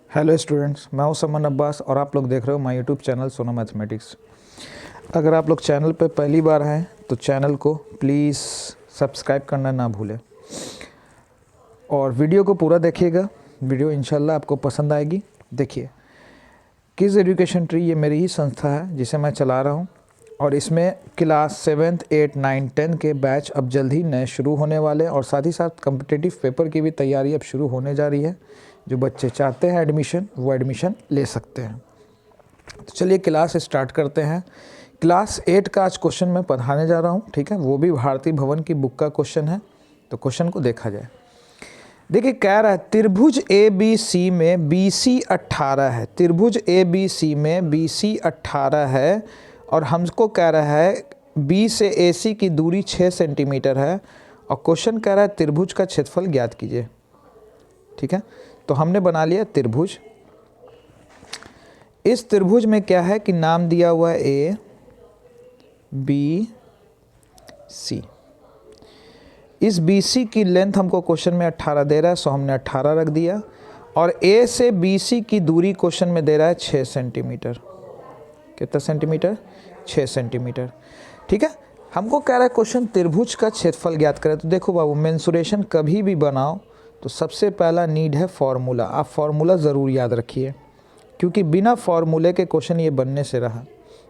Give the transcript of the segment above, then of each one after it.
Hello students, मैं हूं समन अब्बास और आप लोग देख रहे हो माय यूट्यूब चैनल सोना मैथमेटिक्स। अगर आप लोग चैनल पे पहली बार हैं तो चैनल को प्लीज़ सब्सक्राइब करना ना भूलें और वीडियो को पूरा देखिएगा। वीडियो इंशाल्लाह आपको पसंद आएगी। देखिए, किड्स एजुकेशन ट्री ये मेरी ही संस्था है जिसे मैं चला रहा हूँ और इसमें क्लास 7th 8 9 10 के बैच अब जल्द ही नए शुरू होने वाले हैं और साथ ही साथ कम्पिटिटिव पेपर की भी तैयारी अब शुरू होने जा रही है। जो बच्चे चाहते हैं एडमिशन वो एडमिशन ले सकते हैं। तो चलिए क्लास स्टार्ट करते हैं। क्लास 8 का आज क्वेश्चन मैं पढ़ाने जा रहा हूँ, ठीक है। वो भी भारतीय भवन की बुक का क्वेश्चन है, तो क्वेश्चन को देखा जाए। देखिए, कह रहा है त्रिभुज ए बी सी में बी सी 18 है। त्रिभुज ए बी सी में बी सी 18 है और हमको कह रहा है बी से ए सी की दूरी 6 सेंटीमीटर है और क्वेश्चन कह रहा है त्रिभुज का क्षेत्रफल ज्ञात कीजिए, ठीक है। तो हमने बना लिया त्रिभुज। इस त्रिभुज में क्या है कि नाम दिया हुआ है ए बी सी। इस बी सी की लेंथ हमको क्वेश्चन में 18 दे रहा है, सो हमने 18 रख दिया। और ए से बी सी की दूरी क्वेश्चन में दे रहा है 6 सेंटीमीटर। कितना सेंटीमीटर? 6 सेंटीमीटर, ठीक है। हमको कह रहा है क्वेश्चन त्रिभुज का क्षेत्रफल ज्ञात करें। तो देखो बाबू, मेंसुरेशन कभी भी बनाओ तो सबसे पहला नीड है फॉर्मूला। आप फॉर्मूला ज़रूर याद रखिए क्योंकि बिना फॉर्मूले के क्वेश्चन ये बनने से रहा,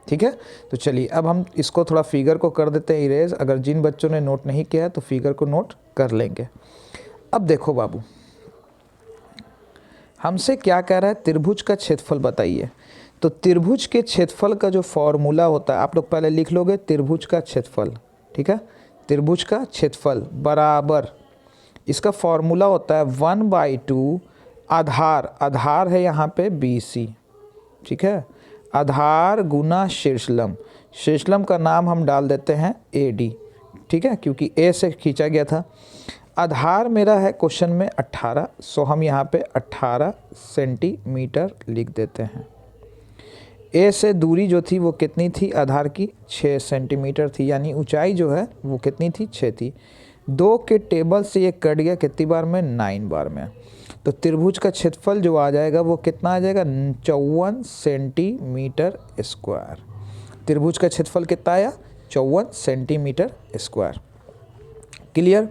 ठीक है। तो चलिए अब हम इसको थोड़ा फिगर को कर देते हैं इरेज। अगर जिन बच्चों ने नोट नहीं किया है तो फिगर को नोट कर लेंगे। अब देखो बाबू, हमसे क्या कह रहा है, त्रिभुज का क्षेत्रफल बताइए। तो त्रिभुज के क्षेत्रफल का जो फॉर्मूला होता है आप लोग पहले लिख लोगे, त्रिभुज का क्षेत्रफल, ठीक है। त्रिभुज का क्षेत्रफल बराबर, इसका फॉर्मूला होता है 1/2 आधार। आधार है यहाँ पे बी सी, ठीक है। आधार गुना शीर्षलम। शीर्षलम का नाम हम डाल देते हैं ए डी, ठीक है, क्योंकि ए से खींचा गया था। आधार मेरा है क्वेश्चन में 18, सो हम यहाँ पे 18 सेंटीमीटर लिख देते हैं। ए से दूरी जो थी वो कितनी थी आधार की? 6 सेंटीमीटर थी, यानी ऊंचाई जो है वो कितनी थी? 6 थी। 2 के टेबल से ये कट गया कितनी बार में? 9 बार में। तो त्रिभुज का क्षेत्रफल जो आ जाएगा वो कितना आ जाएगा? 54 सेंटीमीटर स्क्वायर। त्रिभुज का क्षेत्रफल कितना आया? 54 सेंटीमीटर स्क्वायर। क्लियर?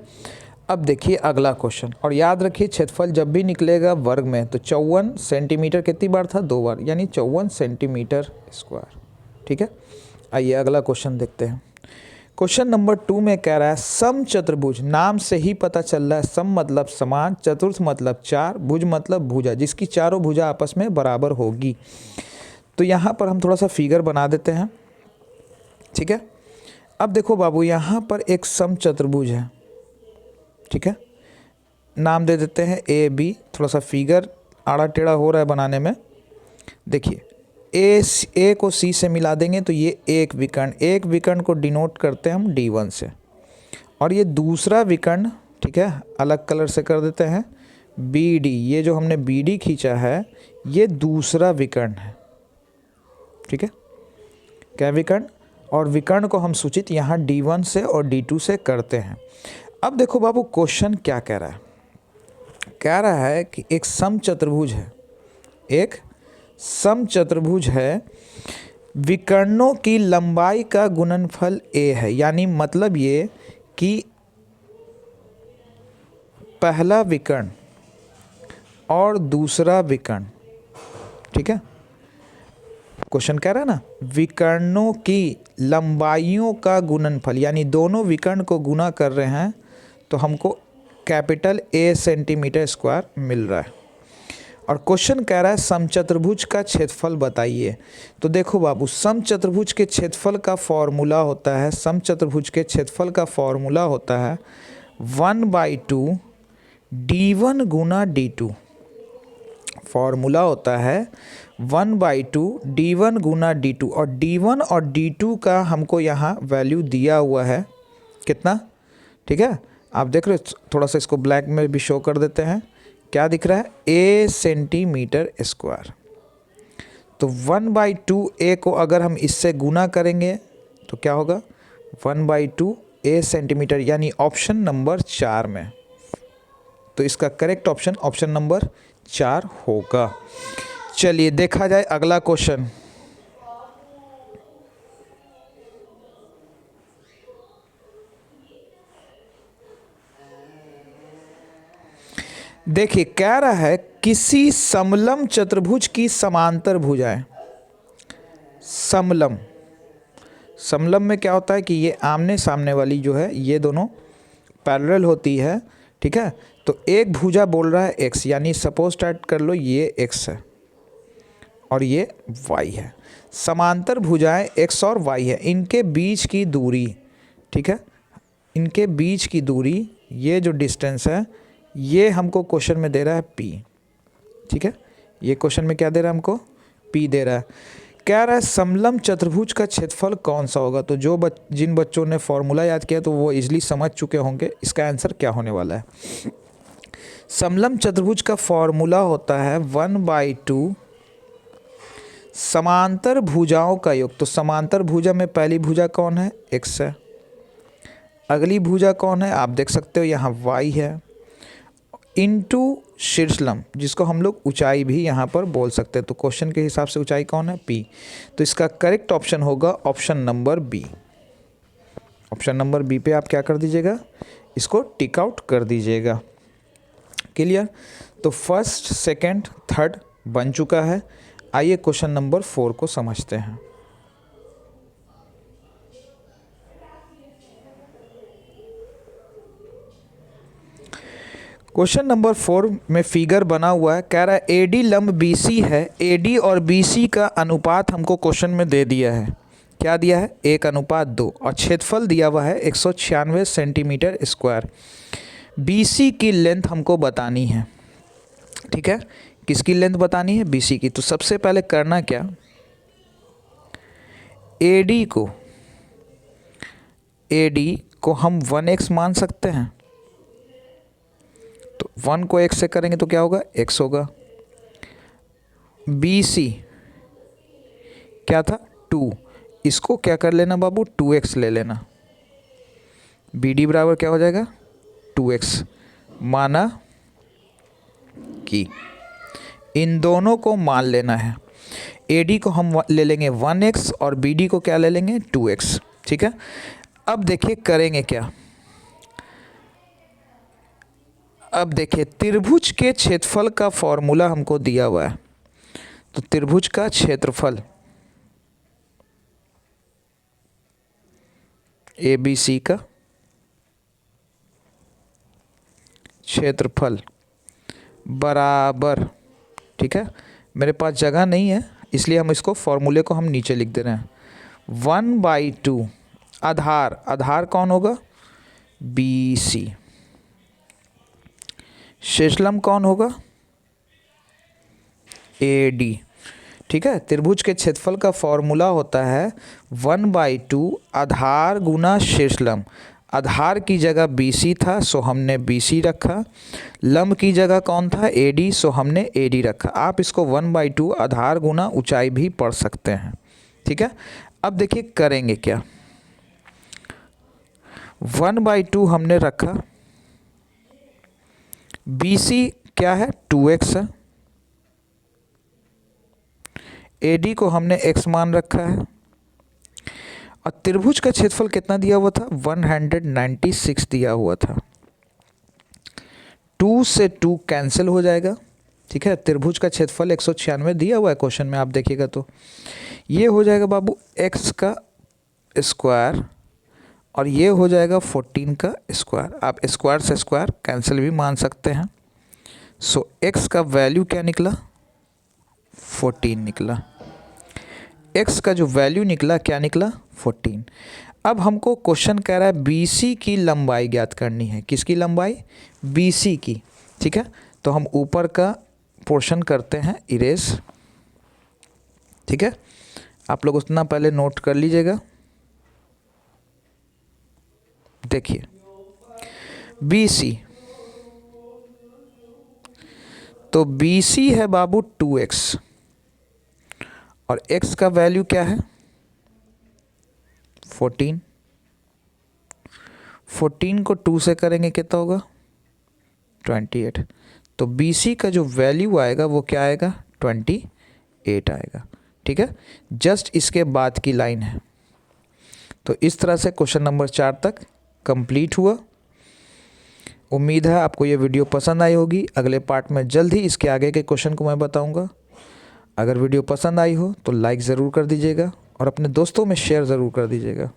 अब देखिए अगला क्वेश्चन, और याद रखिए क्षेत्रफल जब भी निकलेगा वर्ग में तो 54 सेंटीमीटर कितनी बार था? 2 बार, यानी 54 सेंटीमीटर स्क्वायर, ठीक है। आइए अगला क्वेश्चन देखते हैं। क्वेश्चन नंबर 2 में कह रहा है सम चतुर्भुज। नाम से ही पता चल रहा है सम मतलब समान, चतुर्थ मतलब 4, भुज मतलब भुजा जिसकी चारों भुजा आपस में बराबर होगी। तो यहाँ पर हम थोड़ा सा फिगर बना देते हैं, ठीक है। अब देखो बाबू, यहाँ पर एक सम चतुर्भुज है, ठीक है। नाम दे देते हैं ए बी। थोड़ा सा फिगर आड़ा टेढ़ा हो रहा है बनाने में। देखिए, ए को सी से मिला देंगे तो ये एक विकर्ण, एक विकर्ण को डिनोट करते हैं हम D1 से। और ये दूसरा विकर्ण, ठीक है, अलग कलर से कर देते हैं BD। ये जो हमने BD खींचा है ये दूसरा विकर्ण है, ठीक है। क्या विकर्ण? और विकर्ण को हम सूचित यहाँ D1 से और D2 से करते हैं। अब देखो बाबू, क्वेश्चन क्या कह रहा है? कह रहा है कि एक सम चतुर्भुज है, एक सम चतुर्भुज है, विकर्णों की लंबाई का गुणनफल a है। यानी मतलब ये कि पहला विकर्ण और दूसरा विकर्ण, ठीक है। क्वेश्चन कह रहा है ना विकर्णों की लंबाइयों का गुणनफल, यानी दोनों विकर्ण को गुना कर रहे हैं तो हमको कैपिटल A सेंटीमीटर स्क्वायर मिल रहा है। और क्वेश्चन कह रहा है समचतुर्भुज का क्षेत्रफल बताइए। तो देखो बाबू, समचतुर्भुज के क्षेत्रफल का फॉर्मूला होता है, समचतुर्भुज के क्षेत्रफल का फॉर्मूला होता है 1/2 D1 गुना D2। फॉर्मूला होता है 1/2 D1 गुना D2। और D1 और D2 का हमको यहाँ वैल्यू दिया हुआ है कितना, ठीक है। आप देख रहे हो, थोड़ा सा इसको ब्लैक में भी शो कर देते हैं। क्या दिख रहा है? A centimetre square. तो 1/2 A को अगर हम इससे गुना करेंगे तो क्या होगा? 1/2 A सेंटीमीटर, यानी ऑप्शन नंबर 4 में। तो इसका करेक्ट ऑप्शन ऑप्शन नंबर 4 होगा। चलिए देखा जाए अगला क्वेश्चन। देखिए कह रहा है किसी समलम चतुर्भुज की समांतर भुजाएं। समलम, समलम में क्या होता है कि ये आमने सामने वाली जो है ये दोनों पैरेलल होती है, ठीक है। तो एक भुजा बोल रहा है x, यानी सपोज स्टार्ट कर लो ये x है और ये y है। समांतर भुजाएं x और y है, इनके बीच की दूरी, ठीक है, इनके बीच की दूरी, ये जो डिस्टेंस है ये हमको क्वेश्चन में दे रहा है p, ठीक है। ये क्वेश्चन में क्या दे रहा है हमको, p दे रहा है। कह रहा है समलम चतुर्भुज का क्षेत्रफल कौन सा होगा। तो जिन बच्चों ने फॉर्मूला याद किया तो वो इजीली समझ चुके होंगे इसका आंसर क्या होने वाला है। समलम चतुर्भुज का फॉर्मूला होता है 1/2 समांतर भुजाओं का योग। तो समांतर भुजा में पहली भुजा कौन है, x है। अगली भुजा कौन है, आप देख सकते हो यहाँ y है, इनटू शीर्षलम, जिसको हम लोग ऊंचाई भी यहाँ पर बोल सकते हैं। तो क्वेश्चन के हिसाब से ऊंचाई कौन है, p। तो इसका करेक्ट ऑप्शन होगा option number B. Option number B पे आप क्या कर दीजिएगा, इसको टिक आउट कर दीजिएगा। क्लियर। तो फर्स्ट, सेकंड, थर्ड बन चुका है। आइए क्वेश्चन नंबर 4 को समझते हैं। क्वेश्चन नंबर 4 में फिगर बना हुआ है, कह रहा है एडी लंब बीसी है, एडी और बीसी का अनुपात हमको क्वेश्चन में दे दिया है। क्या दिया है, 1:2, और क्षेत्रफल दिया हुआ है 196 सेंटीमीटर स्क्वायर। बीसी की लेंथ हमको बतानी है, ठीक है। किसकी लेंथ बतानी है, बीसी की। तो सबसे पहले करना क्या, एडी को हम 1x मान सकते हैं। तो 1 को x से करेंगे तो क्या होगा, x होगा। BC क्या था, 2, इसको क्या कर लेना बाबू, 2x ले लेना। BD बराबर क्या हो जाएगा, 2x। माना कि इन दोनों को मान लेना है। AD को हम ले लेंगे 1x और BD को क्या ले लेंगे, 2x, ठीक है। अब देखिए करेंगे क्या, अब देखिए त्रिभुज के क्षेत्रफल का फॉर्मूला हमको दिया हुआ है। तो त्रिभुज का क्षेत्रफल ABC का क्षेत्रफल बराबर, ठीक है। मेरे पास जगह नहीं है इसलिए हम इसको फॉर्मूले को हम नीचे लिख दे रहे हैं। 1/2 आधार कौन होगा, BC। शीर्षलंब कौन होगा, AD, ठीक है। त्रिभुज के क्षेत्रफल का फॉर्मूला होता है 1/2 आधार गुना शीर्षलंब। आधार की जगह BC था सो हमने BC रखा, लंब की जगह कौन था, AD, सो हमने AD रखा। आप इसको 1/2 आधार गुना ऊंचाई भी पढ़ सकते हैं, ठीक है। अब देखिए करेंगे क्या, 1/2 हमने रखा, BC क्या है, 2x है, AD को हमने x मान रखा है, और त्रिभुज का क्षेत्रफल कितना दिया हुआ था, 196 दिया हुआ था। 2 से 2 कैंसिल हो जाएगा, ठीक है। त्रिभुज का क्षेत्रफल 196 दिया हुआ है क्वेश्चन में, आप देखिएगा तो ये हो जाएगा बाबू x का स्क्वायर और ये हो जाएगा 14 का स्क्वायर। आप स्क्वायर से स्क्वायर कैंसिल भी मान सकते हैं। सो x का वैल्यू क्या निकला, 14 निकला। x का जो वैल्यू निकला क्या निकला, 14। अब हमको क्वेश्चन कह रहा है BC की लंबाई ज्ञात करनी है। किसकी लंबाई, BC की, ठीक है। तो हम ऊपर का पोर्शन करते हैं इरेज, ठीक है। आप लोग उतना पहले नोट कर लीजिएगा। देखिए BC, तो BC है बाबू 2x और x का वैल्यू क्या है, 14। 14 को 2 से करेंगे कितना होगा, 28। तो बी सी का जो वैल्यू आएगा वो क्या आएगा, 28 आएगा। ठीक है, जस्ट इसके बाद की लाइन है। तो इस तरह से क्वेश्चन नंबर 4 तक कंप्लीट हुआ। उम्मीद है आपको ये वीडियो पसंद आई होगी। अगले पार्ट में जल्द ही इसके आगे के क्वेश्चन को मैं बताऊंगा। अगर वीडियो पसंद आई हो तो लाइक ज़रूर कर दीजिएगा और अपने दोस्तों में शेयर ज़रूर कर दीजिएगा।